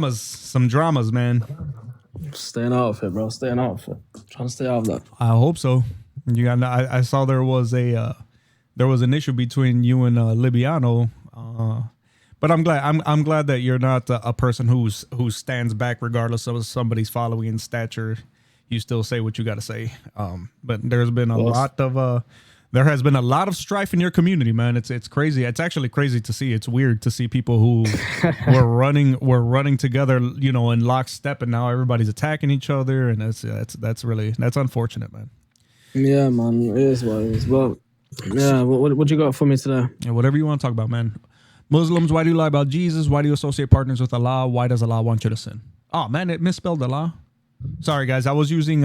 Some dramas, man. Staying out of it, bro. Staying out of it. Trying to stay out of that. I hope so. You got. I saw there was an issue between you and Libiano. But I'm glad. I'm glad that you're not a person who stands back regardless of somebody's following in stature. You still say what you got to say. But there's been there has been a lot of strife in your community, man. It's crazy. It's actually crazy to see. It's weird to see people who were running together, in lockstep, and now everybody's attacking each other, and that's unfortunate, man. Yeah, man. It is what it is. Well, yeah. What you got for me today? Yeah, whatever you want to talk about, man. Muslims, why do you lie about Jesus? Why do you associate partners with Allah? Why does Allah want you to sin? Oh man, it misspelled Allah. Sorry guys, I was using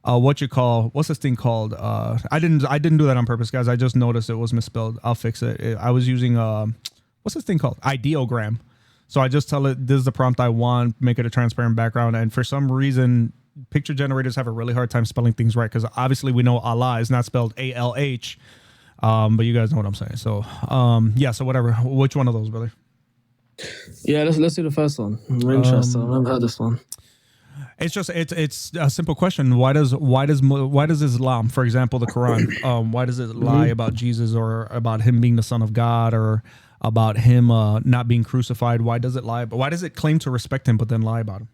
what's this thing called? I didn't do that on purpose, guys. I just noticed it was misspelled. I'll fix it. I was using what's this thing called? Ideogram. So I just tell it this is the prompt I want, make it a transparent background, and for some reason picture generators have a really hard time spelling things right, because obviously we know Allah is not spelled ALH. But you guys know what I'm saying. So yeah, so whatever. Which one of those, brother? Yeah, let's do the first one. I'm interested. I've never heard this one. It's just it's a simple question. Why does Islam, for example, the Quran, why does it lie about Jesus or about him being the Son of God or about him not being crucified? Why does it lie? But why does it claim to respect him but then lie about him?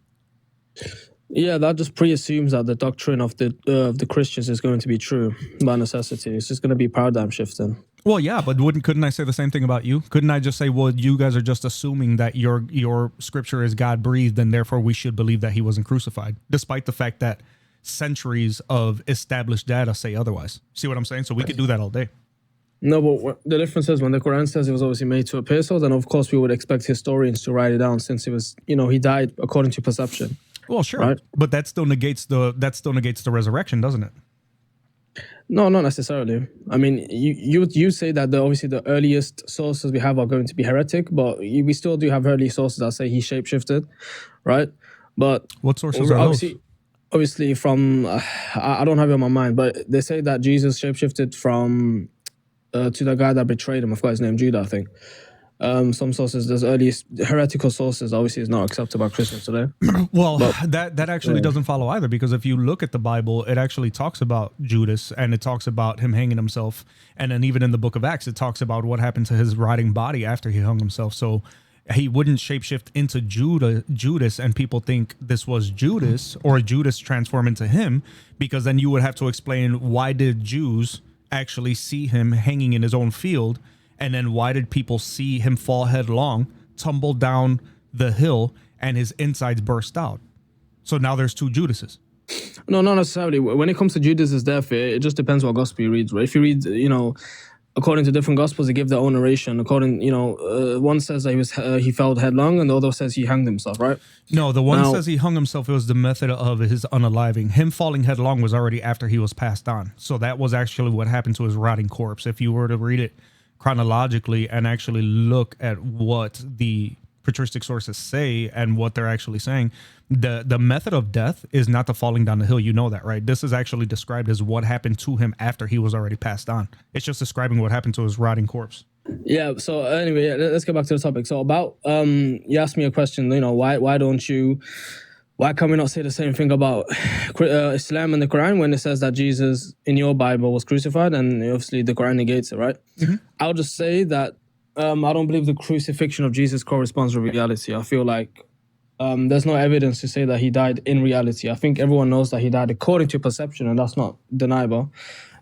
Yeah, that just pre-assumes that the doctrine of the Christians is going to be true by necessity. It's just going to be paradigm shifting. Well, yeah, but couldn't I say the same thing about you? Couldn't I just say, well, you guys are just assuming that your scripture is God breathed, and therefore we should believe that he wasn't crucified, despite the fact that centuries of established data say otherwise. See what I'm saying? So we could do that all day. No, but the difference is when the Quran says it was obviously made to appear so, then of course we would expect historians to write it down, since it was, he died according to perception. Well, sure, right? But that still negates the resurrection, doesn't it? No, not necessarily. I mean, you say that obviously the earliest sources we have are going to be heretic, but we still do have early sources that say he shapeshifted, right? But what sources are those? Obviously from I don't have it on my mind, but they say that Jesus shapeshifted from to the guy that betrayed him. I forgot his name, Judas, I think. Some sources, there's early heretical sources, obviously is not accepted by Christians today. Well, that actually doesn't follow either, because if you look at the Bible, it actually talks about Judas, and it talks about him hanging himself, and then even in the book of Acts, it talks about what happened to his rotting body after he hung himself. So he wouldn't shapeshift into Judas, and people think this was Judas, or Judas transform into him, because then you would have to explain, why did Jews actually see him hanging in his own field? And then why did people see him fall headlong, tumble down the hill, and his insides burst out? So now there's two Judases. No, not necessarily. When it comes to Judas's death, it just depends what gospel you read, right? If you read, according to different gospels, they give their own narration. According, one says that he fell headlong, and the other says he hanged himself, right? No, the one says he hung himself. It was the method of his unaliving. Him falling headlong was already after he was passed on. So that was actually what happened to his rotting corpse. If you were to read it chronologically and actually look at what the patristic sources say and what they're actually saying, the method of death is not the falling down the hill. You know that, right? This is actually described as what happened to him after he was already passed on. It's just describing what happened to his rotting corpse. Yeah. So anyway, let's get back to the topic. So about you asked me a question. Why can we not say the same thing about Islam and the Quran when it says that Jesus in your Bible was crucified, and obviously the Quran negates it, right? Mm-hmm. I'll just say that I don't believe the crucifixion of Jesus corresponds to reality. I feel like there's no evidence to say that he died in reality. I think everyone knows that he died according to perception, and that's not deniable.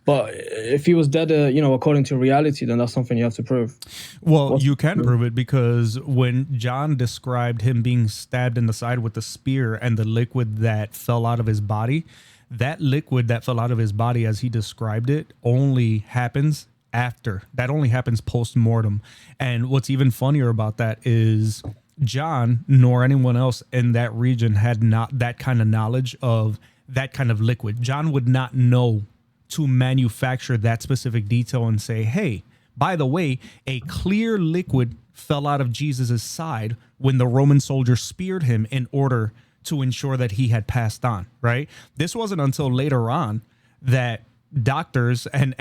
But if he was dead, according to reality, then that's something you have to prove. Well, you can prove it, because when John described him being stabbed in the side with the spear and the liquid that fell out of his body, that liquid that fell out of his body, as he described it, only happens after. That only happens post-mortem. And what's even funnier about that is John, nor anyone else in that region, had not that kind of knowledge of that kind of liquid. John would not know to manufacture that specific detail and say, hey, by the way, a clear liquid fell out of Jesus's side when the Roman soldier speared him in order to ensure that he had passed on, right? This wasn't until later on that doctors and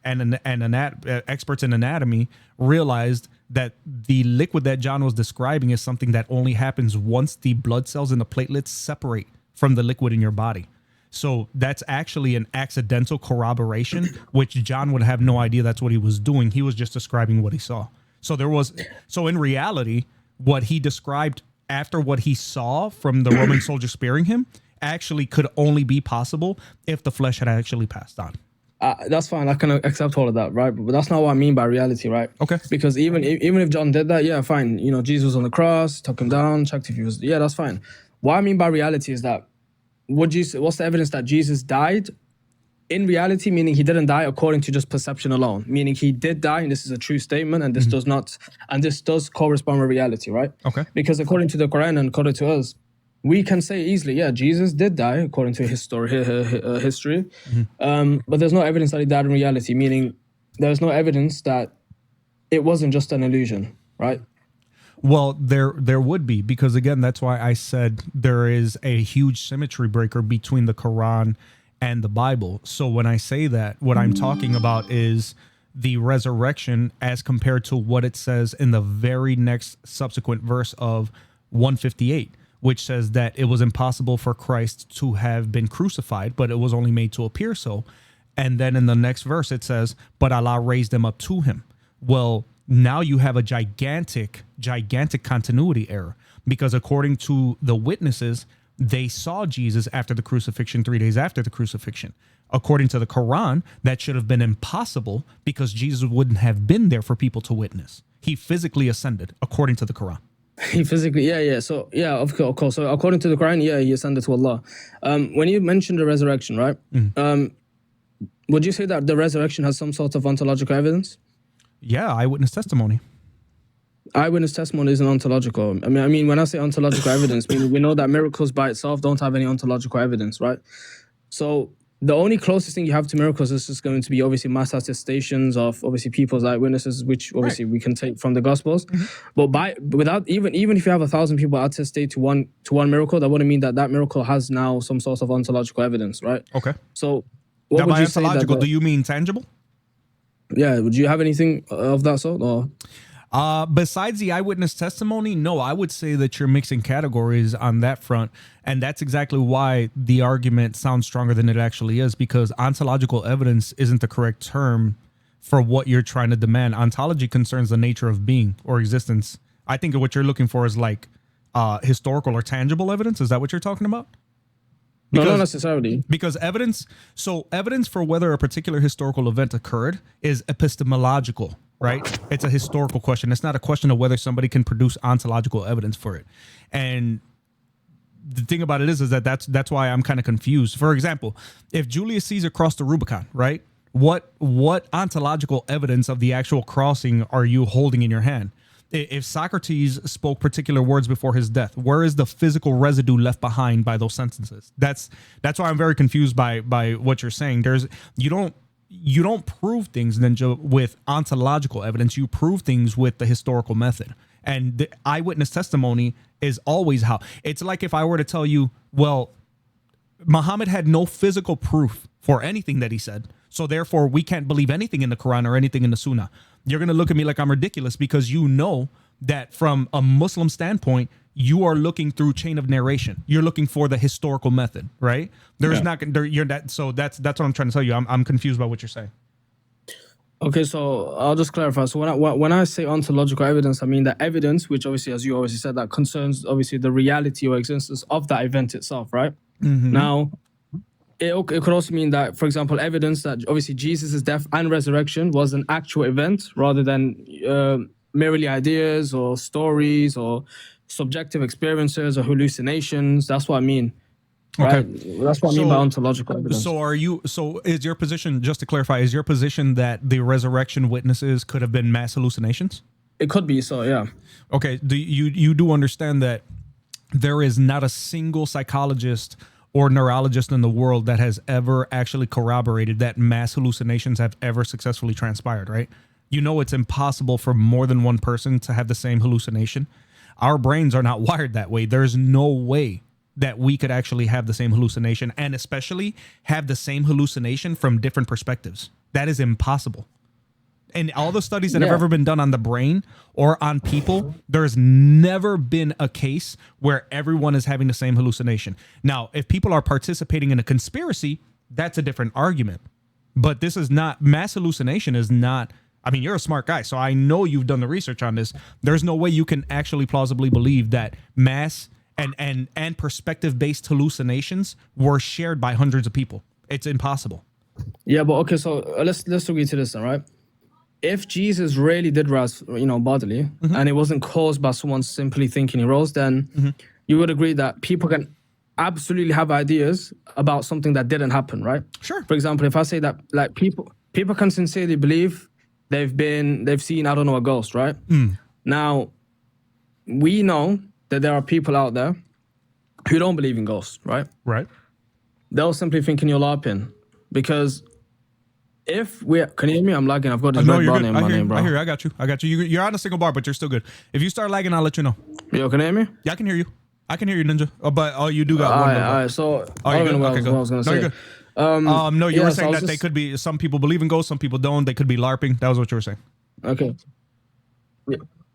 experts in anatomy realized that the liquid that John was describing is something that only happens once the blood cells and the platelets separate from the liquid in your body. So that's actually an accidental corroboration, which John would have no idea that's what he was doing. He was just describing what he saw. So in reality, what he described after what he saw from the Roman soldier spearing him actually could only be possible if the flesh had actually passed on. That's fine. I can accept all of that, right? But that's not what I mean by reality, right? Okay. Because even if John did that, yeah, fine. You know, Jesus was on the cross, took him down, checked if he was, yeah, that's fine. What I mean by reality is that what's the evidence that Jesus died in reality, meaning he didn't die according to just perception alone, meaning he did die, and this is a true statement, and this does correspond with reality, right? Okay. Because according to the Quran and according to us, we can say easily, yeah, Jesus did die according to history. But there's no evidence that he died in reality, meaning there's no evidence that it wasn't just an illusion, right? Well, there would be, because again, that's why I said there is a huge symmetry breaker between the Quran and the Bible. So when I say that, what I'm talking about is the resurrection as compared to what it says in the very next subsequent verse of 158, which says that it was impossible for Christ to have been crucified, but it was only made to appear so. And then in the next verse, it says, but Allah raised him up to him. Well, now you have a gigantic continuity error, because according to the witnesses, they saw Jesus after the crucifixion, 3 days after the crucifixion. According to the Quran, that should have been impossible because Jesus wouldn't have been there for people to witness. He physically ascended, according to the Quran. He physically, yeah. So, yeah, of course. So, according to the Quran, yeah, he ascended to Allah. When you mentioned the resurrection, right? Would you say that the resurrection has some sort of ontological evidence? Yeah, eyewitness testimony. Eyewitness testimony isn't ontological. I mean, when I say ontological evidence, we know that miracles by itself don't have any ontological evidence, right? So the only closest thing you have to miracles is just going to be obviously mass attestations of obviously people's eyewitnesses, which obviously we can take from the Gospels. But without even if you have 1,000 people attestate to one miracle, that wouldn't mean that miracle has now some sort of ontological evidence, right? Okay. So what now, would by you say ontological, do you mean tangible? Yeah. Would you have anything of that sort, or? Besides the eyewitness testimony, no, I would say that you're mixing categories on that front. And that's exactly why the argument sounds stronger than it actually is, because ontological evidence isn't the correct term for what you're trying to demand. Ontology concerns the nature of being or existence. I think what you're looking for is like historical or tangible evidence. Is that what you're talking about? No, not necessarily. Because evidence for whether a particular historical event occurred is epistemological, right? It's a historical question. It's not a question of whether somebody can produce ontological evidence for it. And the thing about it is that that's why I'm kind of confused. For example, if Julius Caesar crossed the Rubicon, right? What ontological evidence of the actual crossing are you holding in your hand? If Socrates spoke particular words before his death, where is the physical residue left behind by those sentences? That's why I'm very confused by what you're saying. You don't prove things then with ontological evidence. You prove things with the historical method. And the eyewitness testimony is always how. It's like if I were to tell you, well, Muhammad had no physical proof for anything that he said, so therefore we can't believe anything in the Quran or anything in the Sunnah. You're going to look at me like I'm ridiculous, because you know that from a Muslim standpoint, you are looking through chain of narration. You're looking for the historical method, right? So that's what I'm trying to tell you. I'm confused by what you're saying. Okay, so I'll just clarify. So when I say ontological evidence, I mean the evidence, which obviously, as you obviously said, that concerns obviously the reality or existence of that event itself, right? Now, it could also mean that, for example, evidence that obviously Jesus' death and resurrection was an actual event rather than merely ideas or stories or subjective experiences or hallucinations. That's what I mean. Okay. Right? That's what I mean by ontological evidence. So is your position, just to clarify, is your position that the resurrection witnesses could have been mass hallucinations? It could be, so yeah. Okay. You do understand that there is not a single psychologist or neurologist in the world that has ever actually corroborated that mass hallucinations have ever successfully transpired, right? You know it's impossible for more than one person to have the same hallucination. Our brains are not wired that way. There's no way that we could actually have the same hallucination, and especially have the same hallucination from different perspectives. That is impossible. in all the studies that have Yeah. ever been done on the brain or on people, there's never been a case where everyone is having the same hallucination. Now, if people are participating in a conspiracy, that's a different argument. But this is not, mass hallucination is not, I mean, you're a smart guy, so I know you've done the research on this. There's no way you can actually plausibly believe that mass and perspective-based hallucinations were shared by hundreds of people. It's impossible. Yeah, but okay, so let's agree to this then, right? If Jesus really did rise, bodily, and it wasn't caused by someone simply thinking he rose, then you would agree that people can absolutely have ideas about something that didn't happen, right? Sure. For example, if I say that, like, people can sincerely believe they've seen, I don't know, a ghost, right? Now, we know that there are people out there who don't believe in ghosts, right? Right. They'll simply thinking you're LARPing, because if we can you hear me? I'm lagging. I've got this red bar name in my name, bro. I hear you. I got you. You're on a single bar, but you're still good. If you start lagging, I'll let you know. Yo, can you hear me? Yeah, I can hear you. I can hear you, Ninja. But you do got one. All right. So I don't know what I was going to say. You're good. No, you were saying that they could be. Some people believe in ghosts, some people don't. They could be LARPing. That was what you were saying. Okay.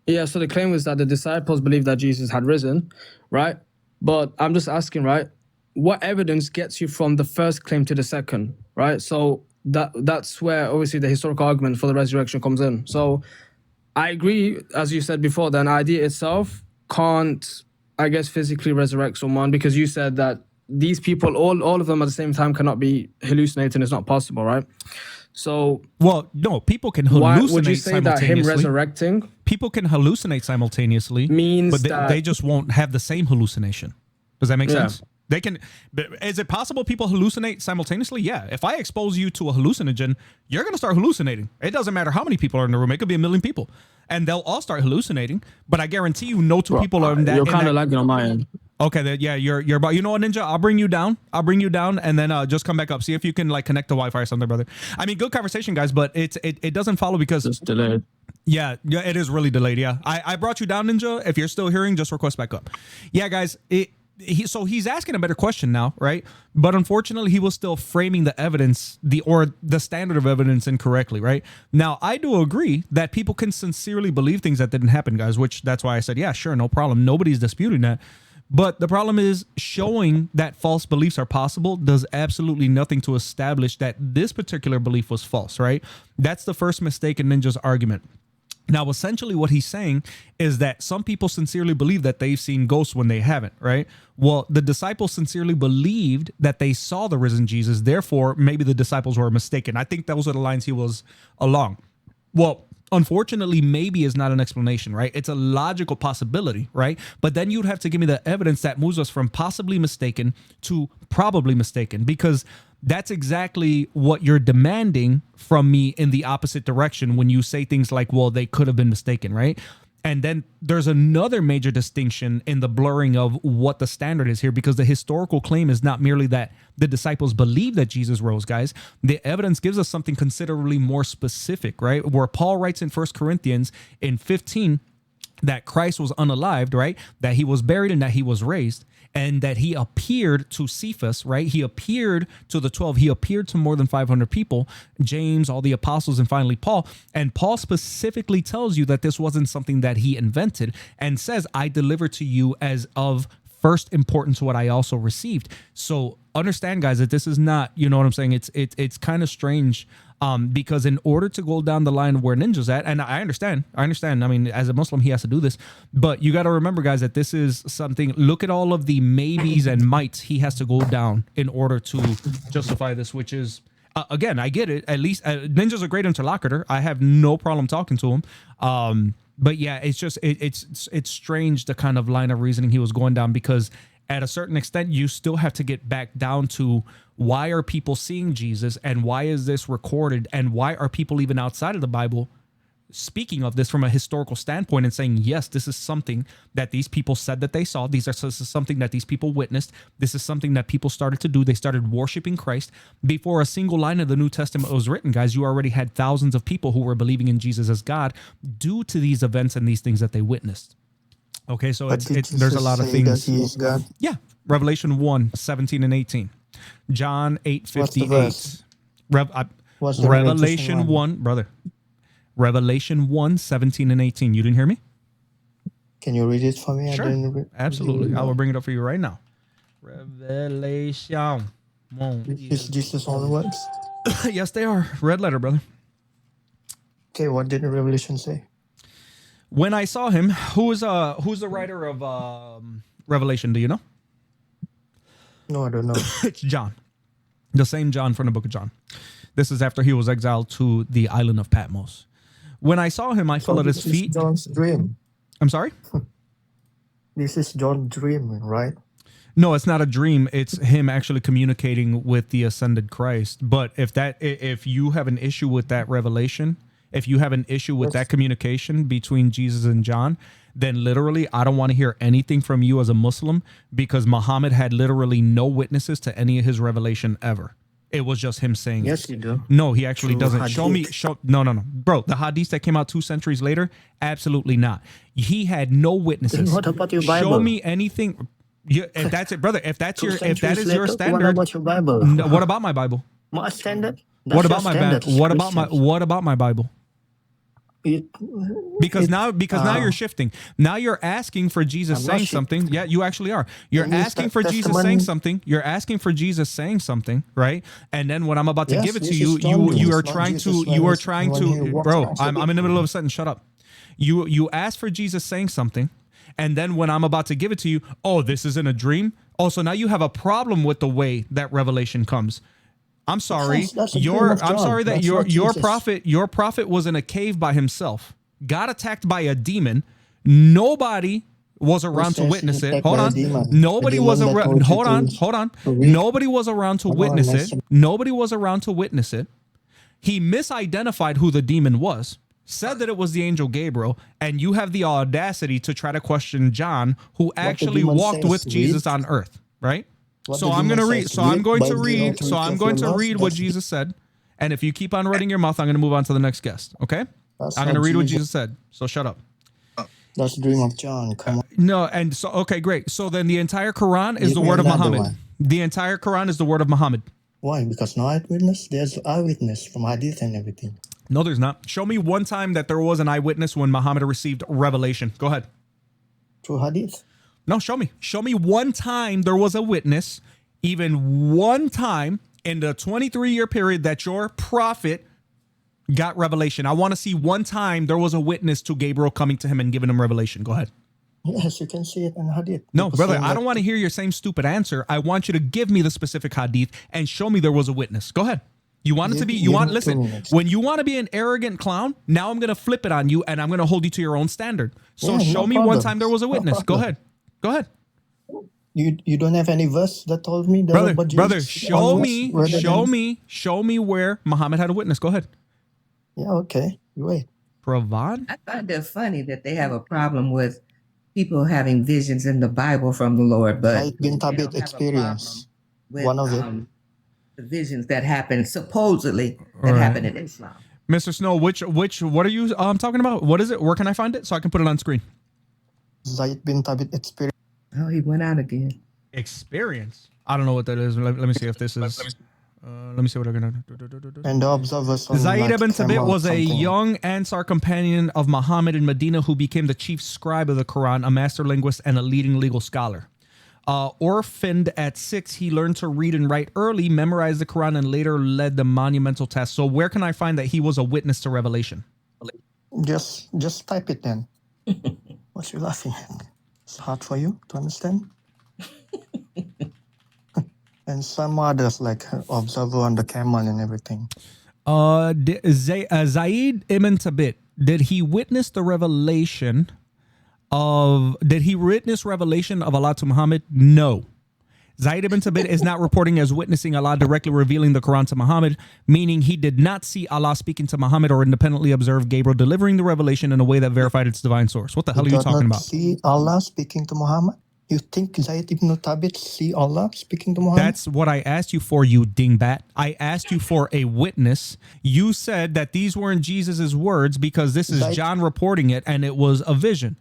Yeah. So the claim was that the disciples believed that Jesus had risen, right? But I'm just asking, right? What evidence gets you from the first claim to the second, right? So that's where obviously the historical argument for the resurrection comes in. So I agree, as you said before, that an idea itself can't, I guess, physically resurrect someone, because you said that these people, all of them at the same time, cannot be hallucinating. It's not possible, right? So, well, no, people can hallucinate. Why would you say that him resurrecting? People can hallucinate simultaneously, means but that they just won't have the same hallucination. Does that make sense? They can. Is it possible people hallucinate simultaneously? Yeah. If I expose you to a hallucinogen, you're going to start hallucinating. It doesn't matter how many people are in the room. It could be 1 million people, and they'll all start hallucinating. But I guarantee you, no two people are in that. You're kind of lagging on my end. Okay. You're about. You know what, Ninja? I'll bring you down, and then just come back up. See if you can like connect to Wi-Fi or something, brother. I mean, good conversation, guys, but it doesn't follow because it's delayed. Yeah, it is really delayed. Yeah, I brought you down, Ninja. If you're still hearing, just request back up. Yeah, guys. So he's asking a better question now, right? But unfortunately, he was still framing the evidence, the standard of evidence incorrectly, right? Now, I do agree that people can sincerely believe things that didn't happen, guys, which that's why I said, yeah, sure, no problem. Nobody's disputing that. But the problem is showing that false beliefs are possible does absolutely nothing to establish that this particular belief was false, right? That's the first mistake in Ninja's argument. Now, essentially what he's saying is that some people sincerely believe that they've seen ghosts when they haven't, right? Well, the disciples sincerely believed that they saw the risen Jesus. Therefore, maybe the disciples were mistaken. I think those are the lines he was along. Well, unfortunately, maybe is not an explanation, right? It's a logical possibility, right? But then you'd have to give me the evidence that moves us from possibly mistaken to probably mistaken, because that's exactly what you're demanding from me in the opposite direction when you say things like, well, they could have been mistaken, right? And then there's another major distinction in the blurring of what the standard is here, because the historical claim is not merely that the disciples believe that Jesus rose, guys. The evidence gives us something considerably more specific, right? Where Paul writes in 1 Corinthians in 15 that Christ was unalived, right? That he was buried and that he was raised, and that he appeared to Cephas, right? He appeared to the 12. He appeared to more than 500 people, James, all the apostles, and finally Paul. And Paul specifically tells you that this wasn't something that he invented, and says, I delivered to you as of first importance what I also received. So understand, guys, that this is not, you know what I'm saying? It's kind of strange. Because in order to go down the line where Ninja's at, and I understand. I mean, as a Muslim, he has to do this, but you got to remember, guys, that this is something. Look at all of the maybes and mights he has to go down in order to justify this, which is, again, I get it. At least Ninja's a great interlocutor. I have no problem talking to him. But yeah, it's just, it's strange the kind of line of reasoning he was going down, because at a certain extent, you still have to get back down to why are people seeing Jesus, and why is this recorded, and why are people even outside of the Bible speaking of this from a historical standpoint and saying, yes, this is something that these people said that they saw. This is something that these people witnessed. This is something that people started to do. They started worshiping Christ. Before a single line of the New Testament was written, guys, you already had thousands of people who were believing in Jesus as God due to these events and these things that they witnessed. Okay, so there's a lot of things. He is God? Yeah, Revelation 1:17 and 18. John 8:58. Revelation 1, brother. Revelation 1, 17 and 18. You didn't hear me? Can you read it for me? Sure. I didn't Absolutely. I will bring it up for you right now. Revelation. Is Jesus on words? Yes, they are. Red letter, brother. Okay, what did the Revelation say? When I saw him, who's the writer of Revelation? Do you know? No, I don't know. It's John. The same John from the book of John. This is after he was exiled to the island of Patmos. When I saw him, I fell at his feet. John's dream. I'm sorry? This is John's dream, right? No, it's not a dream. It's him actually communicating with the ascended Christ. But if you have an issue with that revelation, if you have an issue with that communication between Jesus and John, then literally I don't want to hear anything from you as a Muslim, because Muhammad had literally no witnesses to any of his revelation ever. It was just him saying Yes, it. you do. No, he actually Through doesn't. hadith. No. Bro, the hadiths that came out 2 centuries later, absolutely not. He had no witnesses. Then what about your Bible? Show me anything. If that's it, brother, if that is your standard, What about your Bible? no, what about my Bible? My standard? What That's about your my standard Bible? as What about my Bible? Because now you're shifting. Now you're asking for Jesus I'm not saying shifting. something. Yeah, you actually are. You're Then you asking start for Jesus testimony. saying something. You're asking for Jesus saying something, right? And then when I'm about to Yes, give it to this you, is John you doing are it, not trying Jesus to when he walked bro. around. I'm in the middle of a sentence. Shut up. You ask for Jesus saying something, and then when I'm about to give it to you, oh, this isn't a dream. Oh, so now you have a problem with the way that revelation comes. I'm sorry. That's a dream of I'm John. sorry that That's your not Jesus. prophet was in a cave by himself, got attacked by a demon. Nobody was around to says witness he it. attacked Hold by a on. demon? Nobody A was demon that around. told you Hold on. to- Hold on. to read? Nobody was around to Hold on, witness it. listen. Nobody was around to witness it. He misidentified who the demon was, said that it was the angel Gabriel, and you have the audacity to try to question John, who the actually demon walked says, with Jesus read. on earth, right? What So the I'm going to demon read. says, So I'm read going to by the read. authority So I'm of going your to mouth. read what That's- Jesus said. And if you keep on running your mouth, I'm going to move on to the next guest. Okay? That's I'm going to not read what Jesus. Jesus said. So shut up. That's the dream of John. Come on. No, and so okay, great. So then the entire Quran is Give the me word of another Muhammad. one. The entire Quran is the word of Muhammad. Why? Because no eyewitness? There's eyewitness from hadith and everything. No, there's not. Show me one time that there was an eyewitness when Muhammad received revelation. Go ahead. Through hadith. No, show me. Show me one time there was a witness, even one time in the 23-year period that your prophet got revelation. I want to see one time there was a witness to Gabriel coming to him and giving him revelation. Go ahead. Yes, you can see it in hadith. No, People brother, saying I that- don't want to hear your same stupid answer. I want you to give me the specific hadith and show me there was a witness. Go ahead. You want it to be, Give me 2 listen, minutes. when you want to be an arrogant clown, now I'm going to flip it on you and I'm going to hold you to your own standard. So Yeah, no show me one problem. time there was a No witness. Go problem. ahead. Go ahead. You don't have any verse that told me that Brother, about Jesus brother, show onwards, me, rather than- show me where Muhammad had a witness. Go ahead. Yeah, okay. You wait. Pravan? I find it funny that they have a problem with people having visions in the Bible from the Lord, but Zaid bin they don't Thabit have a experience. problem with, One of it. the visions that happen supposedly that Right. happen in Islam. Mr. Snow, what are you talking about? What is it? Where can I find it so I can put it on screen? Zaid bin Thabit experience. Oh, he went out again. Experience. I don't know what that is. Let me see if this is. Let me see what I'm gonna do. And the observers on Zayd like ibn Thabit camel was a something. young Ansar companion of Muhammad in Medina who became the chief scribe of the Quran, a master linguist, and a leading legal scholar. Orphaned at 6, he learned to read and write early, memorized the Quran, and later led the monumental task. So where can I find that he was a witness to revelation? Just type it then. What you laughing at? It's hard for you to understand. And some others like observer on the camel and everything. Zayd ibn Thabit, did he witness the revelation of? Did he witness revelation of Allah to Muhammad? No. Zayd ibn Thabit is not reporting as witnessing Allah directly revealing the Quran to Muhammad, meaning he did not see Allah speaking to Muhammad or independently observe Gabriel delivering the revelation in a way that verified its divine source. What the hell are you Did talking not about? see Allah speaking to Muhammad? You think Zayd ibn Thabit see Allah speaking to Muhammad? That's what I asked you for, you dingbat. I asked you for a witness. You said that these weren't Jesus's words because this is Zayd- John reporting it and it was a vision.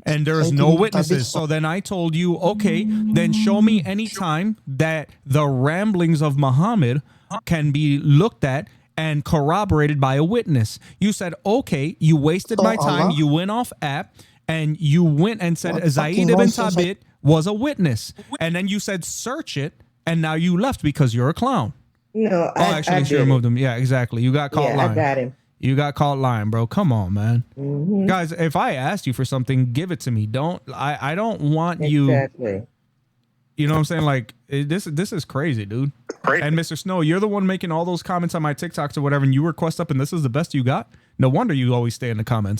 And there's Zayd no ibn witnesses. Thabit- So then I told you, okay, then show me any time that the ramblings of Muhammad can be looked at and corroborated by a witness. You said, okay, you wasted So my time. Allah- You went off app and you went and said What Zaid fucking ibn nonsense. Thabit was a witness. And then you said, search it. And now you left because you're a clown. No, Oh, actually, she removed him. Yeah, exactly. You got caught Yeah, lying. I got him. You got caught lying, bro. Come on, man. Mm-hmm. Guys, if I asked you for something, give it to me. I don't want you. Exactly. You know what I'm saying? Like this is crazy, dude. Crazy. And Mr. Snow, you're the one making all those comments on my TikToks or whatever, and you request up, and this is the best you got. No wonder you always stay in the comments.